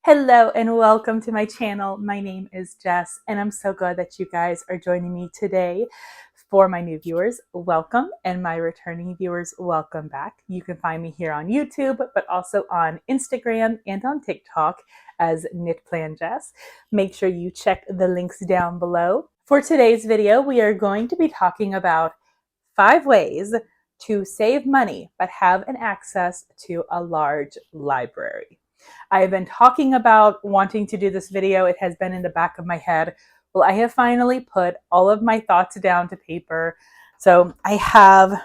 Hello and welcome to my channel. My name is Jess and I'm so glad that you guys are joining me today. For my new viewers, welcome, and my returning viewers, welcome back. You can find me here on YouTube, but also on Instagram and on TikTok as Knit Plan Jess. Make sure you check the links down below. For today's video, we are going to be talking about 5 ways to save money but have an access to a large library. I have been talking about wanting to do this video. It has been in the back of my head. Well, I have finally put all of my thoughts down to paper. So I have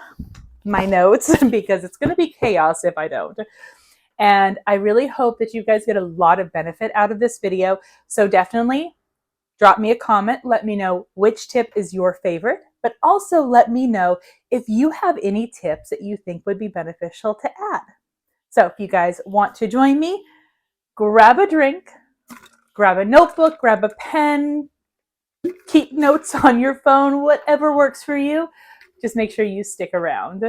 my notes because it's going to be chaos if I don't. And I really hope that you guys get a lot of benefit out of this video. So definitely drop me a comment. Let me know which tip is your favorite, but also let me know if you have any tips that you think would be beneficial to add. So if you guys want to join me, grab a drink, grab a notebook, grab a pen, keep notes on your phone, whatever works for you. Just make sure you stick around.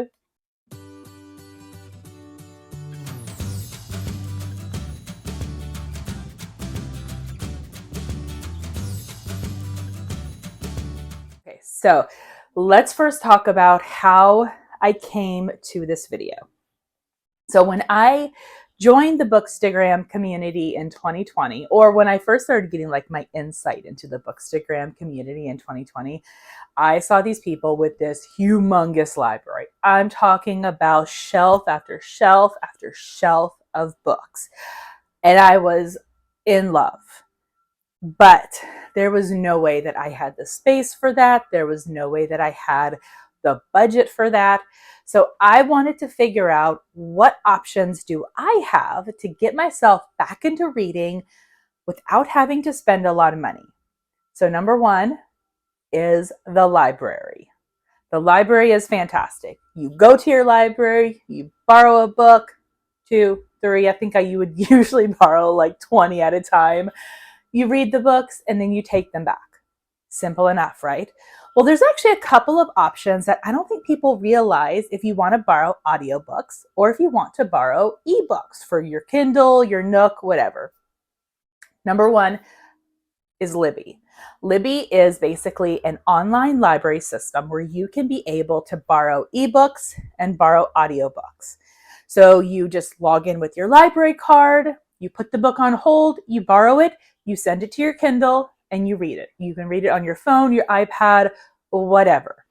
Okay, so let's first talk about how I came to this video. So when I joined the Bookstagram community in 2020, or when I first started getting like my insight into the Bookstagram community in 2020, I saw these people with this humongous library. I'm talking about shelf after shelf after shelf of books. And I was in love. But there was no way that I had the space for that. There was no way that I had the budget for that. So I wanted to figure out what options do I have to get myself back into reading without having to spend a lot of money. So number one is the library. The library is fantastic. You go to your library, you borrow a book, 2, 3, I think you would usually borrow like 20 at a time. You read the books and then you take them back. Simple enough, right? Well, there's actually a couple of options that I don't think people realize if you want to borrow audiobooks or if you want to borrow ebooks for your Kindle, your Nook, whatever. Number one is Libby. Libby is basically an online library system where you can be able to borrow ebooks and borrow audiobooks. So you just log in with your library card, you put the book on hold, you borrow it, you send it to your Kindle, and you read it. You can read it on your phone, your iPad, whatever.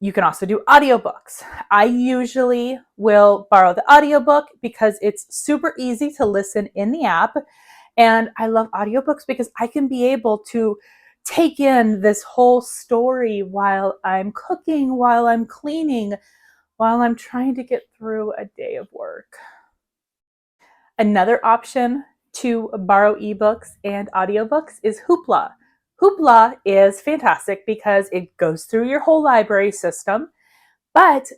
You can also do audiobooks. I usually will borrow the audiobook because it's super easy to listen in the app. And I love audiobooks because I can be able to take in this whole story while I'm cooking, while I'm cleaning, while I'm trying to get through a day of work. Another option to borrow ebooks and audiobooks is Hoopla. Hoopla is fantastic because it goes through your whole library system, but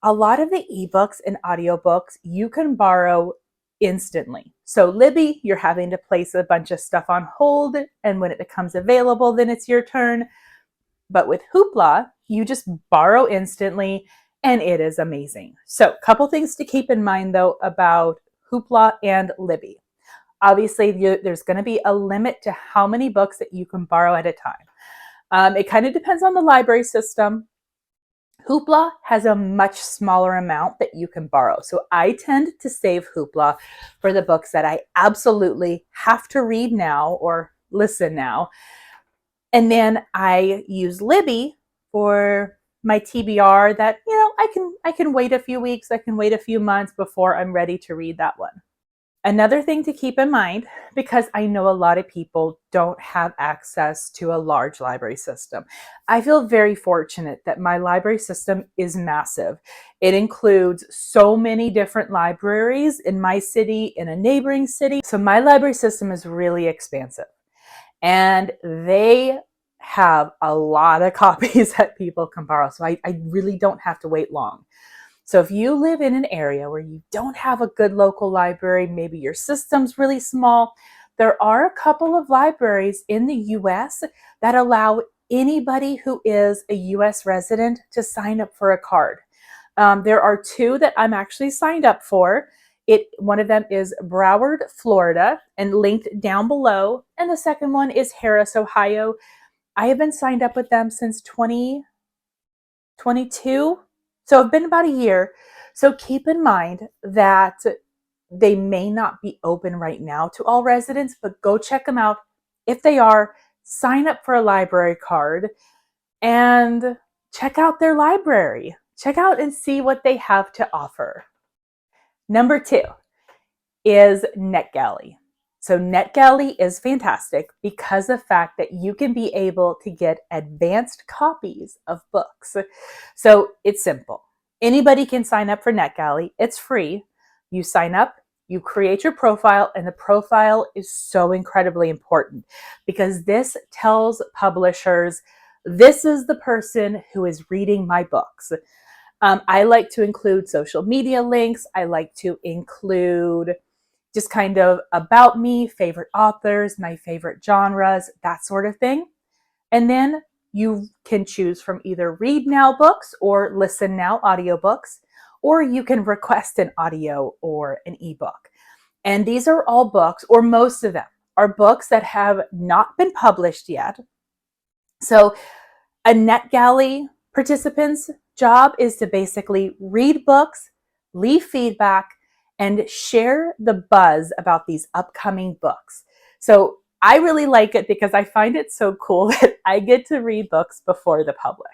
a lot of the ebooks and audiobooks you can borrow instantly. So Libby, you're having to place a bunch of stuff on hold, and when it becomes available, then it's your turn. But with Hoopla, you just borrow instantly, and it is amazing. So a couple things to keep in mind, though, about Hoopla and Libby. Obviously, there's going to be a limit to how many books that you can borrow at a time. It kind of depends on the library system. Hoopla has a much smaller amount that you can borrow. So I tend to save Hoopla for the books that I absolutely have to read now or listen now. And then I use Libby for my TBR that, I can wait a few weeks, I can wait a few months before I'm ready to read that one. Another thing to keep in mind, because I know a lot of people don't have access to a large library system. I feel very fortunate that my library system is massive. It includes so many different libraries in my city, in a neighboring city. So my library system is really expansive. And they have a lot of copies that people can borrow. So I really don't have to wait long. So if you live in an area where you don't have a good local library, maybe your system's really small, there are a couple of libraries in the US that allow anybody who is a US resident to sign up for a card. There are 2 that I'm actually signed up for. One of them is Broward, Florida, and linked down below. And the second one is Harris, Ohio. I have been signed up with them since 2022. So it's been about a year. So keep in mind that they may not be open right now to all residents, but go check them out. If they are, sign up for a library card and check out their library. Check out and see what they have to offer. Number 2 is NetGalley. So NetGalley is fantastic because of the fact that you can be able to get advanced copies of books. So it's simple. Anybody can sign up for NetGalley. It's free. You sign up, you create your profile, and the profile is so incredibly important because this tells publishers, this is the person who is reading my books. I like to include social media links. I like to include just kind of about me, favorite authors, my favorite genres, that sort of thing. And then you can choose from either read now books or listen now audiobooks, or you can request an audio or an ebook. And these are all books, or most of them are books that have not been published yet. So a NetGalley participant's job is to basically read books, leave feedback, and share the buzz about these upcoming books. So I really like it because I find it so cool that I get to read books before the public.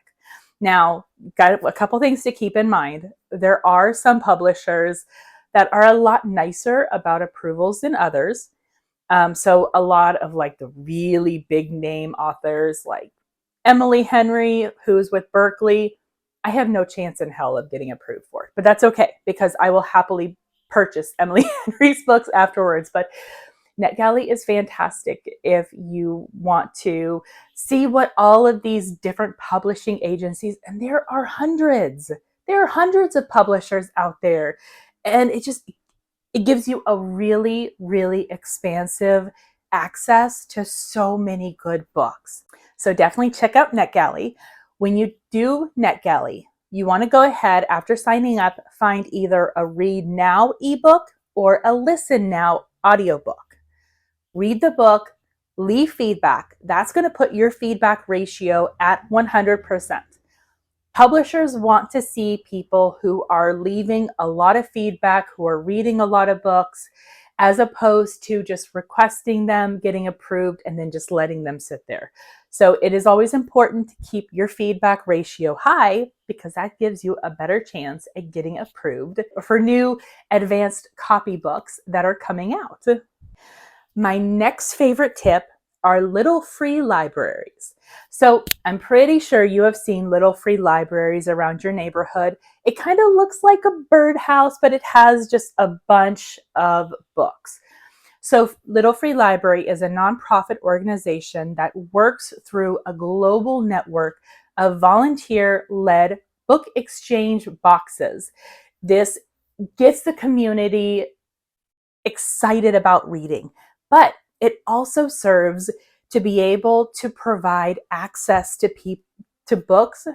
Now, got a couple things to keep in mind. There are some publishers that are a lot nicer about approvals than others. So a lot of like the really big name authors like Emily Henry, who's with Berkeley, I have no chance in hell of getting approved for it. But that's okay because I will happily purchase Emily Henry's books afterwards. But NetGalley is fantastic if you want to see what all of these different publishing agencies, and there are hundreds of publishers out there. And it gives you a really, really expansive access to so many good books. So definitely check out NetGalley. When you do NetGalley, you want to go ahead after signing up, find either a read now ebook or a listen now audiobook. Read the book, leave feedback. That's going to put your feedback ratio at 100%. Publishers want to see people who are leaving a lot of feedback, who are reading a lot of books, as opposed to just requesting them, getting approved, and then just letting them sit there. So it is always important to keep your feedback ratio high because that gives you a better chance at getting approved for new advanced copy books that are coming out. My next favorite tip are little free libraries. So I'm pretty sure you have seen little free libraries around your neighborhood. It kind of looks like a birdhouse, but it has just a bunch of books. So Little Free Library is a nonprofit organization that works through a global network of volunteer-led book exchange boxes. This gets the community excited about reading, but it also serves to be able to provide access to books,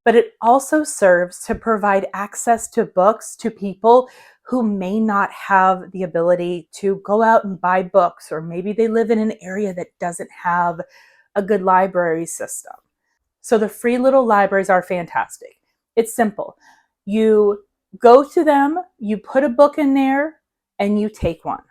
but it also serves to provide access to books to people who may not have the ability to go out and buy books, or maybe they live in an area that doesn't have a good library system. So the free little libraries are fantastic. It's simple. You go to them, you put a book in there, and you take one.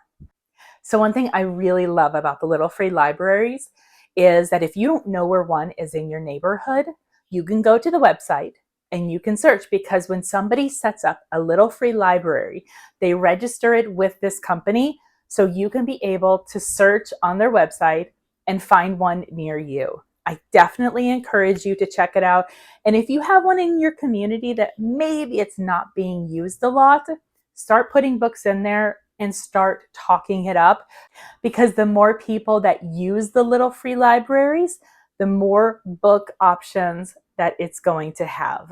So one thing I really love about the little free libraries is that if you don't know where one is in your neighborhood, you can go to the website and you can search, because when somebody sets up a little free library, they register it with this company, so you can be able to search on their website and find one near you. I definitely encourage you to check it out. And if you have one in your community that maybe it's not being used a lot, start putting books in there and start talking it up, because the more people that use the little free libraries, the more book options that it's going to have.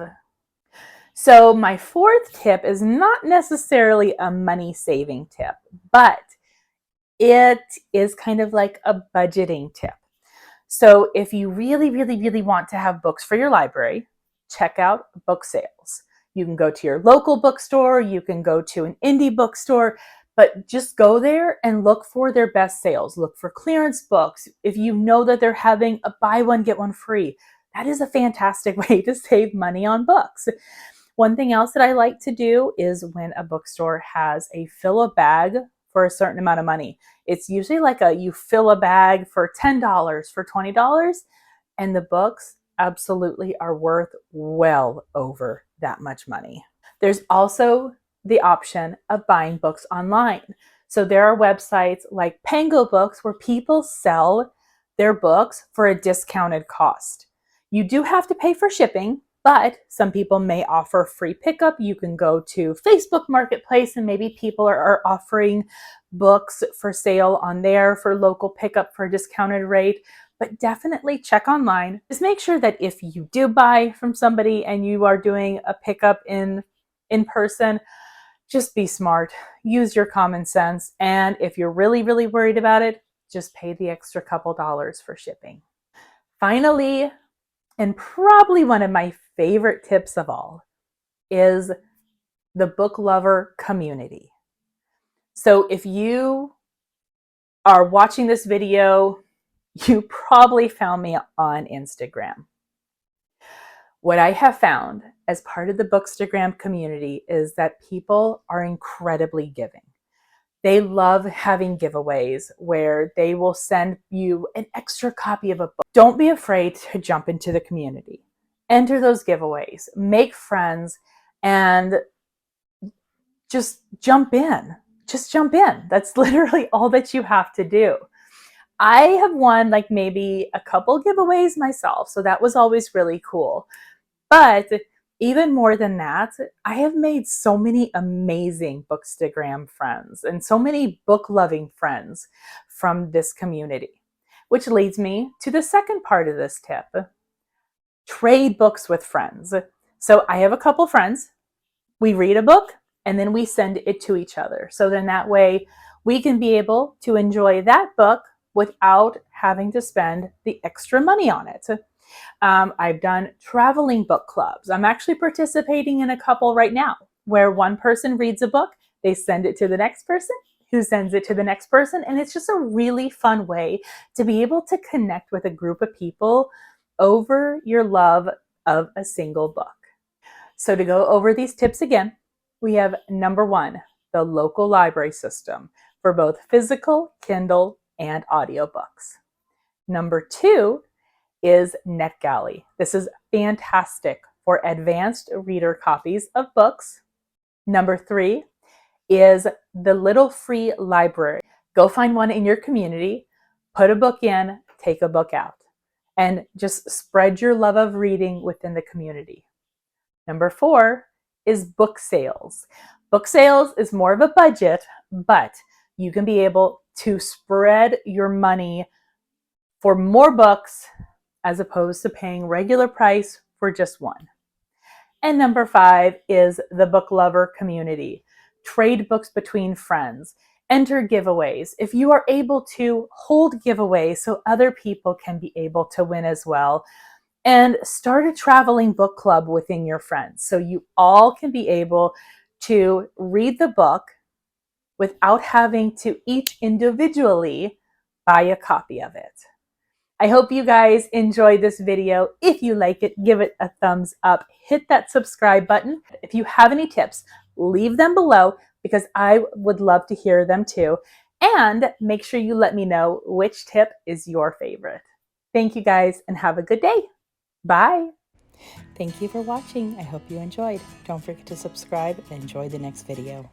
So my fourth tip is not necessarily a money saving tip, but it is kind of like a budgeting tip. So if you really, really, really want to have books for your library, check out book sales. You can go to your local bookstore, you can go to an indie bookstore, but just go there and look for their best sales. Look for clearance books. If you know that they're having a buy one, get one free, that is a fantastic way to save money on books. One thing else that I like to do is when a bookstore has a fill a bag for a certain amount of money. It's usually like you fill a bag for $10, for $20, and the books absolutely are worth well over that much money. There's also the option of buying books online. So there are websites like Pango Books where people sell their books for a discounted cost. You do have to pay for shipping, but some people may offer free pickup. You can go to Facebook Marketplace and maybe people are offering books for sale on there for local pickup for a discounted rate. But definitely check online. Just make sure that if you do buy from somebody and you are doing a pickup in person, just be smart. Use your common sense. And if you're really, really worried about it, just pay the extra couple dollars for shipping. Finally, and probably one of my favorite tips of all, is the book lover community. So if you are watching this video, you probably found me on Instagram. What I have found as part of the Bookstagram community is that people are incredibly giving. They love having giveaways where they will send you an extra copy of a book. Don't be afraid to jump into the community. Enter those giveaways, make friends, and just jump in. Just jump in. That's literally all that you have to do. I have won like maybe a couple giveaways myself, so that was always really cool. But even more than that, I have made so many amazing Bookstagram friends and so many book-loving friends from this community, which leads me to the second part of this tip. Trade books with friends. So I have a couple friends. We read a book and then we send it to each other. So then that way we can be able to enjoy that book without having to spend the extra money on it. I've done traveling book clubs. I'm actually participating in a couple right now where one person reads a book, they send it to the next person, who sends it to the next person. And it's just a really fun way to be able to connect with a group of people over your love of a single book. So to go over these tips again, we have number one, the local library system for both physical, Kindle, and audiobooks. Number two is NetGalley. This is fantastic for advanced reader copies of books. Number three is the Little Free Library. Go find one in your community, put a book in, take a book out, and just spread your love of reading within the community. Number four is book sales. Book sales is more of a budget, but you can be able to spread your money for more books as opposed to paying regular price for just one. And number five is the book lover community. Trade books between friends. Enter giveaways. If you are able to, hold giveaways so other people can be able to win as well. And start a traveling book club within your friends so you all can be able to read the book without having to each individually buy a copy of it. I hope you guys enjoyed this video. If you like it, give it a thumbs up. Hit that subscribe button. If you have any tips, leave them below because I would love to hear them too. And make sure you let me know which tip is your favorite. Thank you guys and have a good day. Bye. Thank you for watching. I hope you enjoyed. Don't forget to subscribe and enjoy the next video.